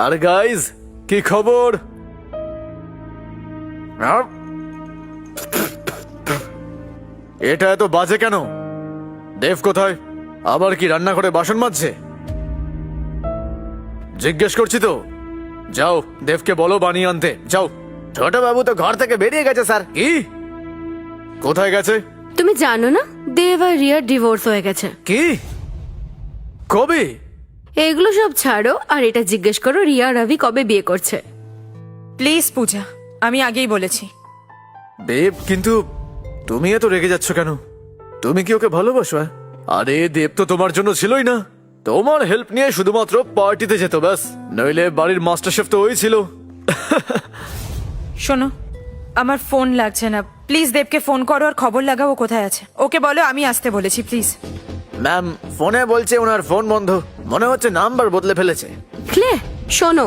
আর guys, কি খবর? এটা এত বাজে কেন? দেব কোথায়? আবার কি রান্না করে বাসন মাজছে? জিজ্ঞেস করছি তো। যাও, দেবকে বলো বানিয়ে আনতে। যাও। ছোট বাবু তো ঘর থেকে বেরিয়ে গেছে স্যার। কি? কোথায় গেছে? তুমি জানো না দেব আর রিয়ার ডিভোর্স হয়ে গেছে? কি? কবে? এগুলো সব ছাড়ো আর এটা জিজ্ঞেস করো রিয়া রবি কবে বিয়ে করছে। প্লিজ পূজা, আমি আগেই বলেছি। দেব, কিন্তু তুমি এত রেগে যাচ্ছ কেন? তুমি কি ওকে ভালোবাসো? আরে দেব তো তোমার জন্য ছিলই না, তোমার হেল্প নিয়ে শুধুমাত্র পার্টিতে যেত ব্যাস। নইলে বাড়ির মাস্টার শেফ তো ওই ছিল। শোনো, আমার ফোন লাগছে না, প্লিজ দেবকে ফোন করো আর খবর লাগাও ও কোথায় আছে। ওকে বলো আমি আসতে বলেছি, প্লিজ। ম্যাম, ফোনে বলছে ওনার ফোন বন্ধ, মনে হচ্ছে নাম্বার বদলে ফেলেছে। ক্লে, শোনো,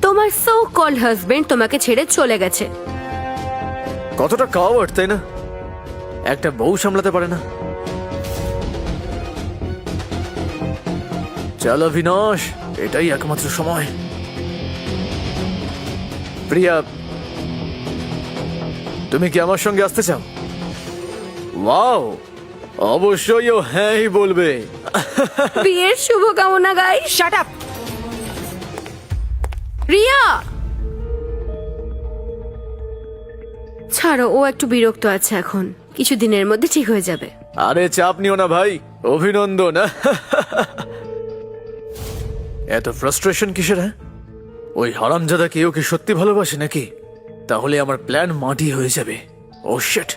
তোমার সো কল্ড হাজবেন্ড তোমাকে ছেড়ে চলে গেছে। কতটা কাওয়ার্ড, তাই না? একটা বউ সামলাতে পারে না। চলো বিনাশ, এটাই একমাত্র সময়। প্রিয়া, তুমি কি আমার সঙ্গে আসতে চাও? ওয়াও, অবশ্যই ও হ্যাঁই বলবে। বিয়ের শুভকামনা গাইস। Shut up. রিয়া, ছাড়ো, ও একটু বিরক্ত আছে এখন, কিছুদিনের মধ্যে ঠিক হয়ে যাবে। আরে চাপ নিও না ভাই, অভিনন্দন। এত ফ্রাস্ট্রেশন কিসের? ওই হারামজাদা কেউ কি সত্যি ভালোবাসে নাকি? তাহলে আমার প্ল্যান মাটি হয়ে যাবে। ও শিট।